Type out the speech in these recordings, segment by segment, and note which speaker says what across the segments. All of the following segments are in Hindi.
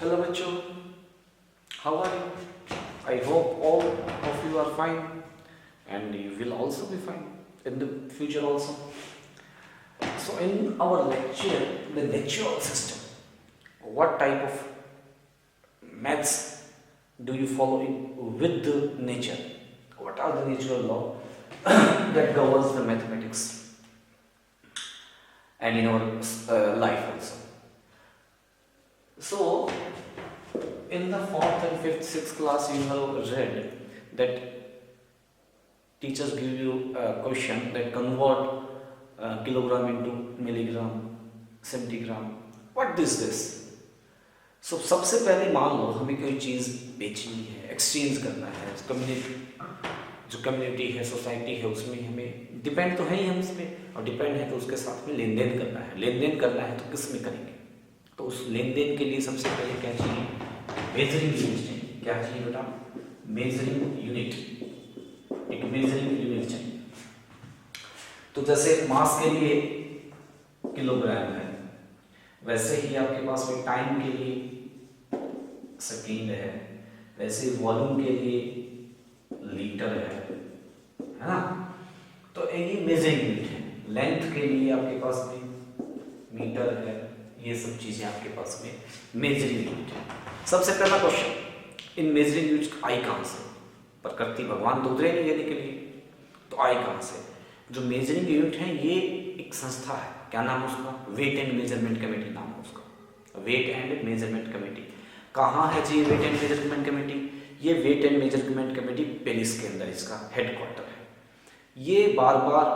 Speaker 1: Hello बच्चों, how are you? I hope all of you are fine and you will also be fine in the future also. So in our lecture, the natural system, what type of maths do you follow in with the nature? What are the natural law that governs the mathematics and in our life also? So in the fourth and fifth, sixth class, you have read that teachers give you a question that convert kilogram into milligram, centigram. What is this? So सबसे पहले मान लो हमें कोई चीज़ बेचनी है, एक्सचेंज करना है, कम्युनिटी जो कम्युनिटी है, सोसाइटी है, उसमें हमें डिपेंड तो है ही हम उस पर, और डिपेंड है तो उसके साथ में लेन देन करना है। लेन देन करना है तो किस में करेंगे? तो उस लेन देन के लिए सबसे पहले क्या चाहिए? मेजरिंग यूनिट चाहिए। क्या चाहिए बेटा? Measuring unit. एक मेजरिंग यूनिट चाहिए। तो जैसे मास के लिए किलोग्राम है, वैसे ही आपके पास में टाइम के लिए सेकेंड है, वैसे वॉल्यूम के लिए लीटर है ना? तो एक मेजरिंग यूनिट है। लेंथ के लिए आपके पास में मीटर है। ये सब चीजें आपके पास में मेजरिंग यूनिट है। सबसे पहला क्वेश्चन, इन मेजरिंग यूनिट आई कहां से? प्रकृति भगवान तो उतरे नहीं देने के लिए, तो आई कहां से? जो मेजरिंग यूनिट है ये एक संस्था है। क्या नाम है उसका? वेट एंड मेजरमेंट कमेटी नाम है उसका। वेट एंड मेजरमेंट कमेटी कहाँ है जी? वेट एंड मेजरमेंट कमेटी, ये weight and measurement committee Paris के अंदर इसका हेडक्वार्टर है। ये बार बार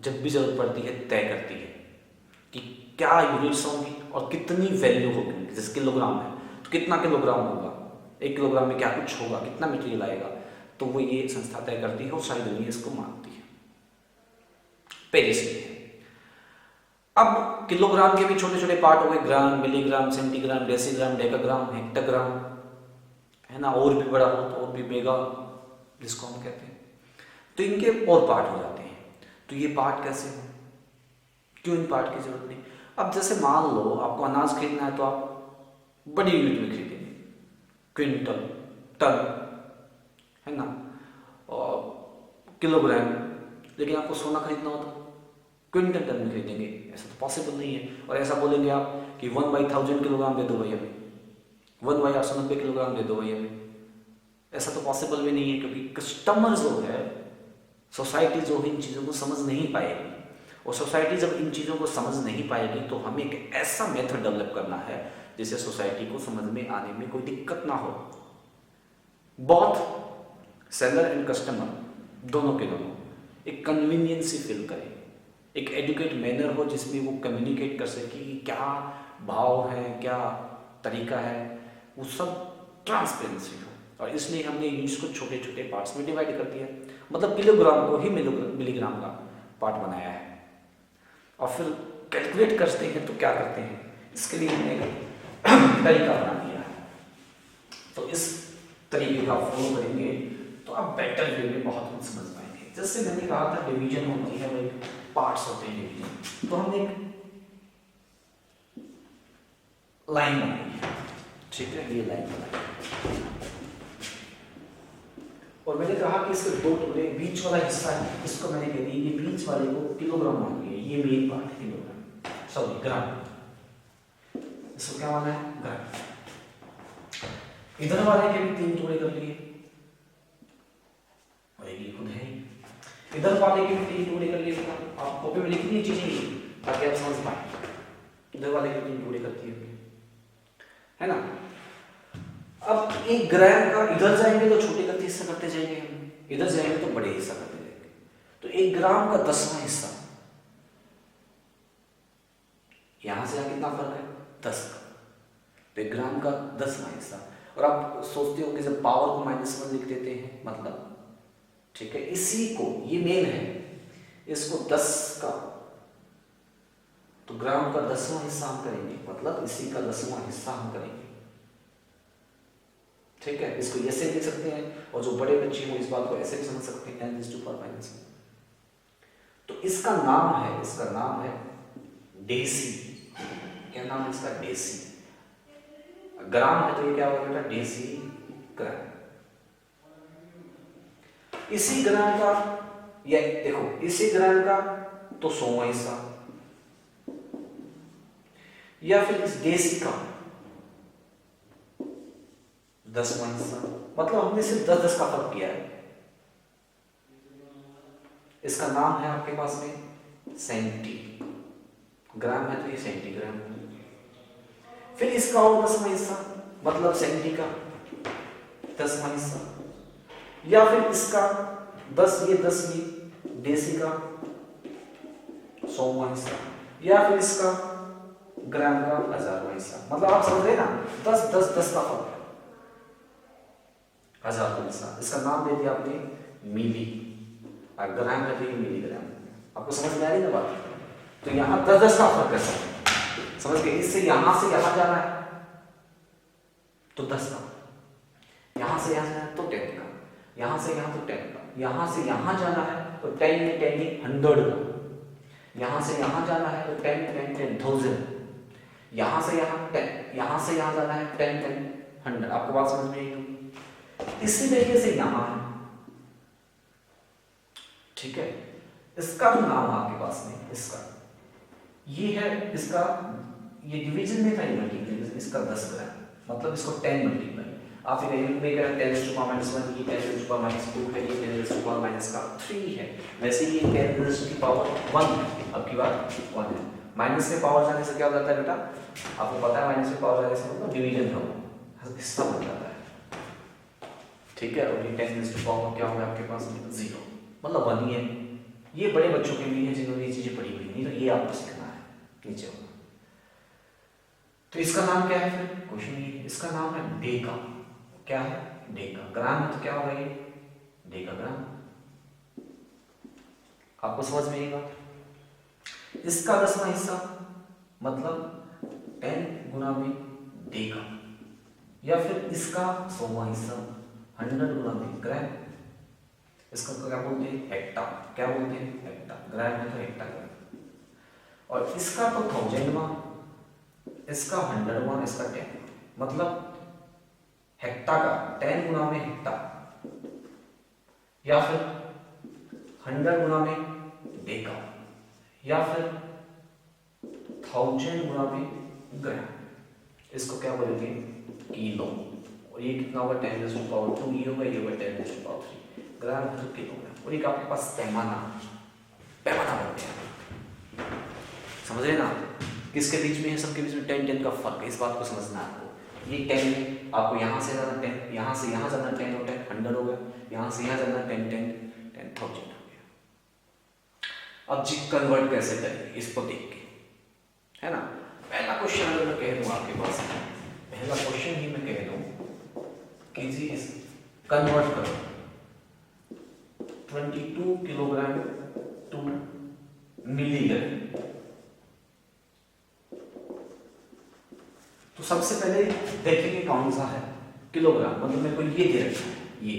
Speaker 1: जब भी जरूरत पड़ती है तय करती है कि क्या यूनिट्स होंगी और कितनी वैल्यू होगी। जैसे किलोग्राम है तो कितना किलोग्राम होगा, 1 किलोग्राम में क्या कुछ होगा, कितना मटेरियल आएगा, तो वो ये संस्था तय करती है और सारी दुनिया इसको मानती है। पेरिस में है। अब किलोग्राम के भी छोटे छोटे पार्ट हो गए, gram, milligram, centigram, decigram, decagram, hectogram, है ना? और भी बड़ा हो तो और भी मेगा, जिसको हम कहते हैं। तो इनके और पार्ट हो जाते हैं। तो ये पार्ट कैसे हो? क्यों इन पार्ट की जरूरत नहीं? अब जैसे मान लो आपको अनाज खरीदना है तो आप बड़ी यूनिट में खरीदेंगे, क्विंटल, टन, है ना, और किलोग्राम। लेकिन आपको सोना खरीदना हो तो क्विंटल टन में खरीदेंगे। ऐसा तो पॉसिबल नहीं है। और ऐसा बोलेंगे आप कि 1/1000 किलोग्राम दे दो भैया हमें, 1/890 किलोग्राम दे दो भैया हमें, ऐसा तो पॉसिबल भी नहीं है। क्योंकि कस्टमर जो है, सोसाइटी जो है, इन चीज़ों को समझ नहीं पाएगी। और सोसाइटी जब इन चीज़ों को समझ नहीं पाएगी तो हमें एक ऐसा मेथड डेवलप करना है जिससे सोसाइटी को समझ में आने में कोई दिक्कत ना हो। बहुत सेलर एंड कस्टमर दोनों के दोनों एक कन्वीनियंस फील करें, एक एडुकेट मैनर हो जिसमें वो कम्युनिकेट कर सके कि क्या भाव है, क्या तरीका है, वो सब ट्रांसपेरेंसी हो। और इसलिए हमने यूनिट्स को छोटे छोटे पार्ट्स में डिवाइड कर दिया। मतलब किलोग्राम को ही मिलीग्राम का पार्ट बनाया है। और फिर कैलकुलेट करते हैं तो क्या करते हैं, इसके लिए हमने एक तरीका बना दिया है। तो इस तरीके का फॉलो करेंगे तो आप बेटर वे में बहुत कुछ समझ पाएंगे। जैसे मैंने कहा था डिवीजन होती है, वही पार्ट्स होते हैं डिवीजन। तो हमने एक लाइन बनाई है, ठीक है, ये लाइन बनाई। और मैंने कहा कि इसके दो टुकड़े, बीच वाला हिस्सा है, इसको मैंने कह दिया ये बीच वाले को किलोग्राम मान लिया, ये मेन पार्ट है किलोग्राम, सॉरी ग्राम। इसको क्या माना है? ग्राम। इधर वाले के भी 3 टुकड़े कर लिए, और ये खुद है। इधर वाले के भी 3 टुकड़े कर लिए। आप कॉपी में लिखनी चीजें ताकि आप समझ पाए। इधर वाले के 3 टुकड़े कर दिए, है ना? अब 1 ग्राम का इधर जाएंगे तो छोटे करते हिस्सा करते जाएंगे हम, इधर जाएंगे तो बड़े हिस्सा करते जाएंगे। तो 1 ग्राम का 10वां हिस्सा, यहां से यहां कितना फर्क है? 10 का। तो 1 ग्राम का 10वां हिस्सा। और आप सोचते हो कि जब पावर को -1 लिख देते हैं, मतलब, ठीक है, इसी को, ये मेन है, इसको 10 का, तो ग्राम का 10वां हिस्सा हम करेंगे, मतलब इसी का 10वां हिस्सा हम करेंगे, ठीक है। इसको ऐसे लिख सकते हैं, और जो बड़े बच्चे हो इस बात को ऐसे भी समझ सकते हैं, 10⁻⁻⁻। तो इसका नाम है डेसी। क्या नाम है इसका? डेसी। ग्राम है तो ये क्या होगा बेटा, डेसी ग्राम। इसी ग्राम का, ये देखो इसी ग्राम का तो 100वां हिस्सा, या फिर इस डेसी का 10वां हिस्सा। मतलब हमने सिर्फ 10-10 का फर्क किया है। इसका नाम है आपके पास में सेंटी ग्राम है तो ये सेंटीग्राम है। फिर इसका और 10वां हिस्सा, मतलब सेंटी का 10वां हिस्सा, या फिर इसका 10 ये डेसी का 100वां हिस्सा, या फिर इसका ग्राम का 1000वां हिस्सा। मतलब आप समझ रहे ना, 10-10-10 का फर्क है, 1000वां हिस्सा। इसका नाम दे दिया आपने मिली, और ग्राम है तो ये मिलीग्राम। आपको समझ में आ रही ना बात? तो यहाँ 10-10 का फर्क है, समझ गए? इससे यहां से यहां जाना है तो 10 का, यहां से यहां जाना है तो 10 का, यहां से यहां तो 10 का, यहां से यहां जाना है तो 10 में 100 का, यहां से यहां जाना है तो 10,000, यहां से यहां 10, यहां से यहां जाना है 10,100। आपको बात समझ में आई? इसी तरीके से यहां है, ठीक है। इसका जो नाम आपके पास में, इसका ये है, इसका ये डिवीजन में था, ये मल्टीप्लिकेशन, इसका 10 ग्राम, मतलब इसको 10 मल्टीप्लाई। आप फिर में कह रहे हैं 10⁻⁻1, ये 10⁻2 है, ये 10⁻3 है, वैसे ये 10⁻1 है। अब की बात 1 है, माइनस में पावर जाने से क्या हो जाता है बेटा, आपको पता है माइनस में पावर जाने से मतलब डिवीजन का हिस्सा बन जाता है, ठीक है। और ये 10⁻⁻ क्या होगा आपके पास में 0, मतलब 1 ही है। ये बड़े बच्चों के लिए है जिन्होंने ये चीजें पढ़ी हुई नहीं, तो ये आपको सीखना है, नीचे होगा। तो इसका नाम क्या है फिर, क्वेश्चन ये, इसका नाम है डेका। क्या है, डेका। ग्राम है तो क्या होगा ये, डेका ग्राम। आपको समझ में आएगा? इसका 10वां हिस्सा मतलब 10 गुना में डेका, या फिर इसका 100वां हिस्सा 100 गुना में ग्राम। इसका क्या बोलते हैं, हेक्टा। क्या बोलते हैं, हेक्टा। ग्राम है तो हेक्टा ग्राम। और इसका तो 1000वां, इसका 100वां, इसका 10, मतलब हेक्टा का 10 गुना में हेक्टा, या फिर 100 गुना में डेका, या फिर 1000 गुना में ग्राम। इसको क्या बोलेंगे, किलो। और ये कितना होगा, 10⁻², ये होगा, ये होगा 10⁻3 ग्राम तो किलोग्राम। और एक आपके पास पैमाना बनते हैं, समझ रहे ना? किसके बीच में है, सबके बीच में 10-10 का फर्क है, इस बात को समझना है आपको। ये 10 है, आपको यहाँ से जाना 10, यहाँ से यहाँ जाना 10 और 10 100 हो गया, यहाँ से यहाँ जाना 10,000 हो गया। अब जी कन्वर्ट कैसे करेंगे, इसको देख के, है ना? पहला क्वेश्चन अगर मैं कह दूँ आपके पास, पहला क्वेश्चन ही मैं कह दूँ कि जी कन्वर्ट करो 22 किलोग्राम टू मिलीग्राम। तो सबसे पहले देखेंगे कौन सा है किलोग्राम, मतलब मेरे को ये दे रखा है ये,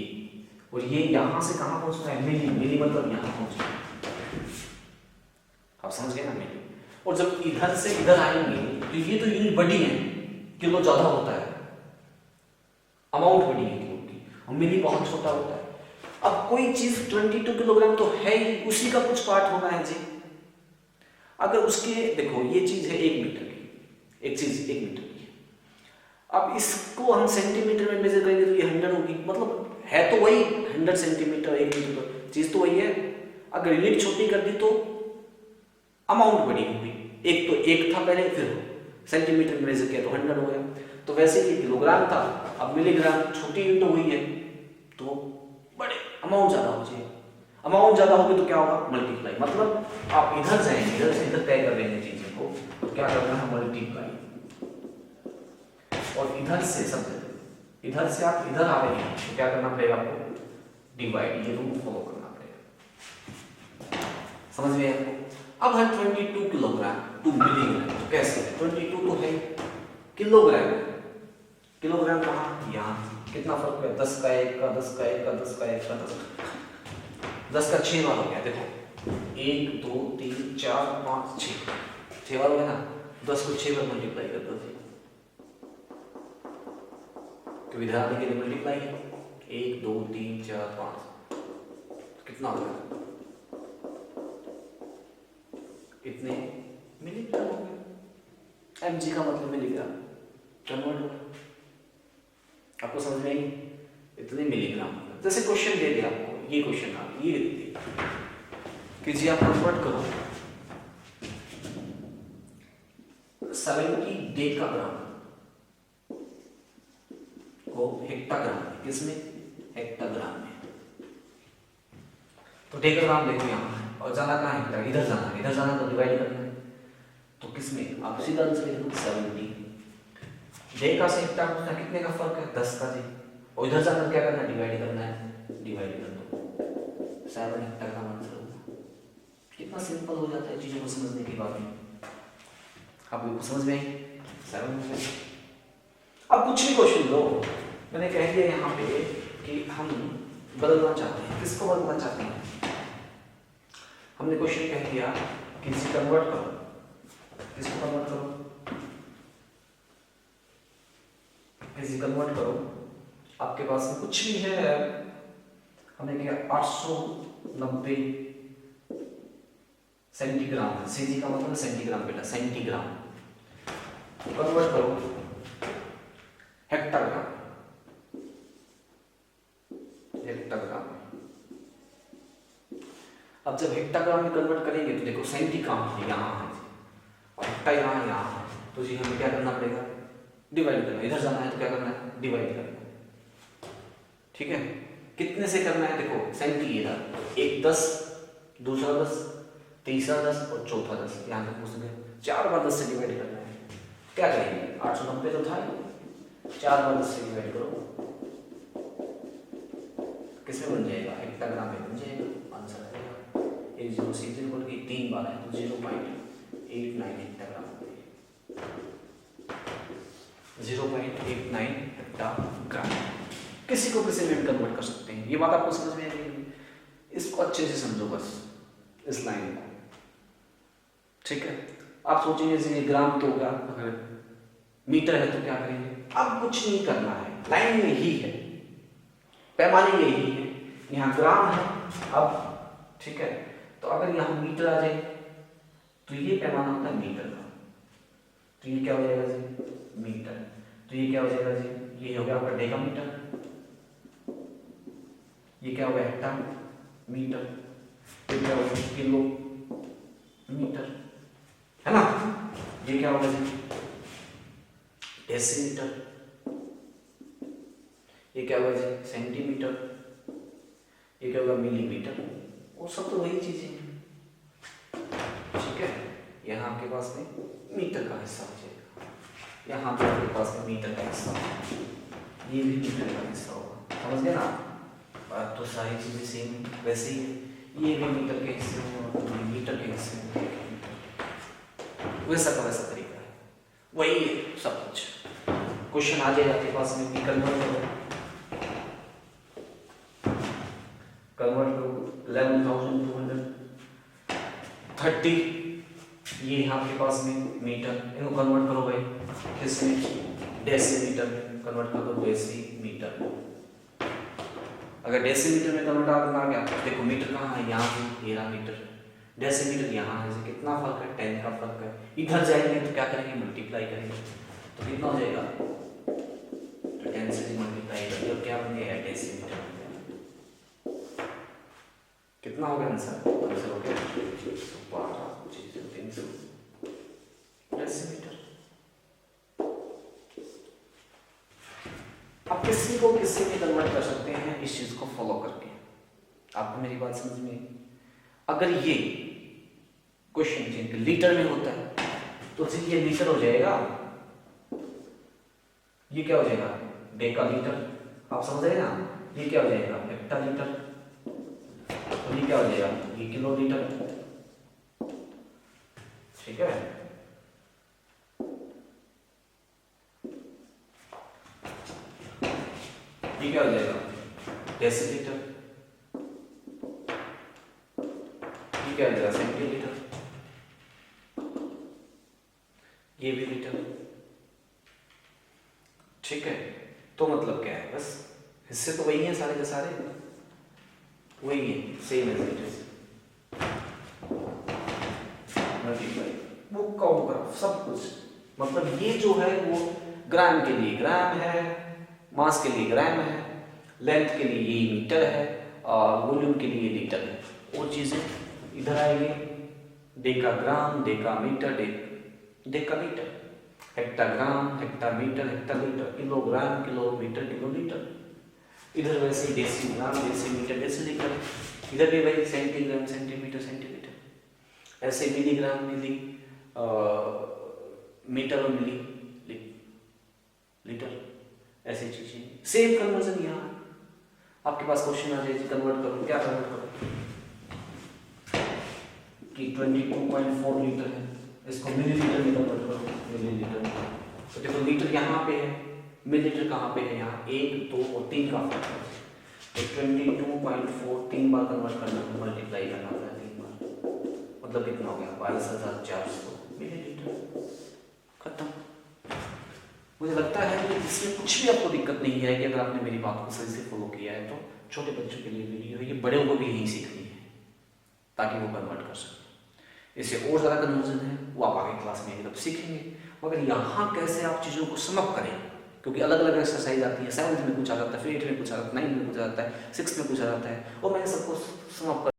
Speaker 1: और ये यहां से कहां पहुंचना है, मिली। मिली मतलब यहां पहुंचना है, आप समझ गए ना, मिली। और जब इधर से इधर आएंगे तो ये तो यूनिट बड़ी है, किलो ज्यादा होता है, अमाउंट बड़ी है किलो की, और मिली बहुत छोटा होता है। अब कोई चीज 22 किलोग्राम तो है ही, उसी का कुछ पार्ट होना है जी। अगर उसके, देखो ये चीज है 1 मीटर की, एक चीज 1 मीटर की है। अब इसको हम सेंटीमीटर में मेजर करेंगे तो ये 100 होगी, मतलब है तो वही 100 सेंटीमीटर 1 मीटर, चीज तो वही है। अगर यूनिट छोटी कर दी तो अमाउंट बड़ी होगी, एक तो 1 था पहले, फिर सेंटीमीटर में मेजर किया तो 100 हो गया। तो वैसे ही किलोग्राम था, अब मिलीग्राम, छोटी यूनिट हुई है तो बड़े अमाउंट ज्यादा हो जाएगा। अमाउंट ज्यादा होगी तो क्या होगा, मल्टीप्लाई। मतलब आप इधर जाएंगे, इधर से इधर तय कर लेंगे चीजें को, तो क्या करना है, मल्टीप्लाई। और इधर से सब, इधर से आप इधर आ रहे हैं तो क्या करना पड़ेगा आपको, डिवाइड। ये रूल फॉलो करना पड़ेगा, समझ में आपको? अब है 22 किलोग्राम टू मिलीग्राम, तो कैसे है, 22 तो है किलोग्राम, किलोग्राम कहाँ, यहाँ। कितना फर्क है, 10 का 1 का, 10 का 1 का, 10 का 1 का, 10 का 6 बार हो गया। देखो 1 2 3 4 5 6 बार हो गया ना। 10 को 6 बार मल्टीप्लाई कर दो, क्योंकि ध्यान के लिए मल्टीप्लाई है, 1 2 3 4 5, कितना हो गया, इतने मिलीग्राम हो गया। एम जी का मतलब मिलीग्राम, कन्वर्ट हो गया। आपको समझ में आई? इतने मिलीग्राम। जैसे क्वेश्चन दे दिया आपको, ये क्वेश्चन आप ये दे दिया कि जी आप कन्वर्ट करो 70 डेकाग्राम को हेक्टाग्राम में, किसमें, हेक्टाग्राम में। तो डेकाग्राम देखो यहाँ है और जाना कहाँ है, इधर जाना है, इधर जाना तो डिवाइड करना है, तो किसमें, आप सीधा आंसर लिख दो 70। डेका से हेक्टा में कितने का फर्क है, 10 का जी, और इधर जाकर क्या करना है, डिवाइड करना है, डिवाइड कर दो, 7 हेक्टाग्राम आंसर होगा। कितना सिंपल हो जाता है चीजों को समझने के बाद। आपको समझ में आई? 7। अब कुछ भी क्वेश्चन लो, मैंने कह दिया यहाँ पे कि हम बदलना चाहते हैं, किसको बदलना चाहते हैं, हमने क्वेश्चन कह दिया कि इसे कन्वर्ट करो, किसको कन्वर्ट करो, इसे कन्वर्ट करो। आपके पास में कुछ भी है, हमने किया 890 सेंटीग्राम है, सीजी का मतलब सेंटीग्राम बेटा, सेंटीग्राम कन्वर्ट करो हेक्टाग्राम, हेक्टाग्राम। अब जब हेक्टाग्राम में कन्वर्ट करेंगे तो देखो सेंटीग्राम यहाँ है और हेक्टा यहाँ है, तो जी हमें क्या करना पड़ेगा, डिवाइड करना। इधर जाना है तो क्या करना है, डिवाइड करना है। ठीक है, कितने से करना है, देखो सेंटी इधर 1 10, दूसरा 10, तीसरा 10 और चौथा 10, यहाँ तक पूछ गए, 4 बार 10 से डिवाइड करना है। क्या करेंगे, 890 तो था ही, 4 बार 10 से डिवाइड करो, किसमें बन जाएगा, हेक्टाग्राम में बन जाएगा। आंसर आएगा 1 0 6 0 बोल के 3 बार है तो 0.89 हेक्टाग्राम, 0.89 हेक्टाग्राम। किसी को किसी में कन्वर्ट कर सकते हैं, ये बात आपको समझ में आएगी। इसको अच्छे से समझो बस, इस लाइन को। ठीक है, आप सोचेंगे जी ग्राम तो होगा, अगर मीटर है तो क्या करेंगे, अब कुछ नहीं करना है, लाइन यही है, पैमाने यही है, यहाँ ग्राम है। अब ठीक है, तो अगर यहाँ मीटर आ जाए तो ये पैमाना होता है मीटर का, तो ये क्या हो जाएगा जी, मीटर। तो ये क्या हो जाएगा जी, ये हो गया आपका डेकामीटर, ये क्या हो गया हेक्टामीटर, फिर क्या हो गया किलो मीटर, है ना। ये क्या होगा जी, डेसीमीटर, ये क्या होगा जी, सेंटीमीटर, ये क्या होगा, मिलीमीटर, वो सब तो वही चीजें हैं। ठीक है, यहाँ आपके पास में मीटर का हिस्सा हो जाएगा, यहाँ पे आपके पास में मीटर का हिस्सा होगा, ये भी मीटर का हिस्सा होगा। समझ गए ना, बात तो सारी चीजें सेम है। वैसे ही ये भी मीटर के हिस्से में और मीटर के हिस्से में, वैसा का वैसा तरीका है, वही है सब कुछ। क्वेश्चन आ जाए आपके पास में, कन्वर्ट करो, कन्वर्ट करो 11,230, ये यहाँ आपके पास में मीटर, इनको कन्वर्ट करो भाई किसमें, डेसीमीटर में कन्वर्ट कर दो, डेसीमीटर। अगर डेसीमीटर में कन्वर्ट करना क्या, देखो मीटर कहाँ है, यहाँ है, 13 मीटर, डेसीमीटर यहाँ है, कितना फर्क है, 10 का फर्क है। इधर जाएंगे तो क्या करेंगे, मल्टीप्लाई करेंगे, तो कितना हो जाएगा, तो 10 से मल्टीप्लाई करिए और क्या बन गया, डेसीमीटर बन गया। कितना हो गया आंसर, आंसर हो गया 12,300 डेसीमीटर। आप किसी को किसी में कन्वर्ट कर सकते हैं इस चीज को फॉलो करके। आपको मेरी बात समझ में, अगर ये क्वेश्चन लीटर में होता है तो ये लीटर हो जाएगा, ये क्या हो जाएगा, डेका लीटर, आप समझ रहे ना, ये क्या हो जाएगा, हेक्टा लीटर, और ये क्या हो जाएगा, ये किलो लीटर। ठीक है, ये क्या हो जाएगा, डेसीलीटर, ये क्या हो जाएगा, सेंटीलीटर, ये भी लीटर। ठीक है, तो तो मतलब क्या है, बस हिस्से तो वही हैं सारे के सारे, वही है, same as it is, multiply वो काउंट ग्राफ सब कुछ। मतलब ये जो है वो ग्राम के लिए ग्राम है, मास के लिए ग्राम है, लेंथ के लिए ये मीटर है, और वॉल्यूम के लिए लीटर है। वो चीज़ें इधर आएंगे, decagram, decametre, decametre, hectogram, hectometre, hectolitre, kilogram, kilometre, kilolitre. इधर वैसे डेसीग्राम, डेसीमीटर, डेसीलीटर। इधर भी वही सेंटीग्राम, सेंटीमीटर, सेंटीमीटर। ऐसे मिलीग्राम, मिली, मीटर और मिली, लीटर, ऐसी चीजें। सेम कन्वर्जन यहाँ आपके पास क्वेश्चन आ जाए, कन्वर्ट करो, क्या कन्वर्ट करो कि 22.4 लीटर है, इसको मिलीलीटर में कन्वर्ट करो, मिलीलीटर। तो देखो लीटर यहाँ पे है, मिलीलीटर कहाँ पे है, यहाँ 1, 2 और 3 का फर्क है। तो 22.4 3 बार कन्वर्ट करना है, मल्टीप्लाई करना होता है 3 बार, मतलब कितना हो गया 22,400 मिलीलीटर। खत्म। मुझे लगता है कि इसमें कुछ भी आपको दिक्कत नहीं है कि अगर आपने मेरी बात को सही से फॉलो किया है तो छोटे बच्चों के लिए वीडियो है, ये बड़ों को भी यही सीखनी है ताकि वो कन्वर्ट कर सकें। इससे और ज़्यादा कन्वर्जन है वो आप आगे क्लास में जब सीखेंगे, मगर यहाँ कैसे आप चीज़ों को समअप करें, क्योंकि अलग अलग एक्सरसाइज आती है, 7th में कुछ आ जाता है, फिर 8th में कुछ आ जाता है, 9th में कुछ आ जाता है, 6th में कुछ आ जाता है, और मैंने सबको समअप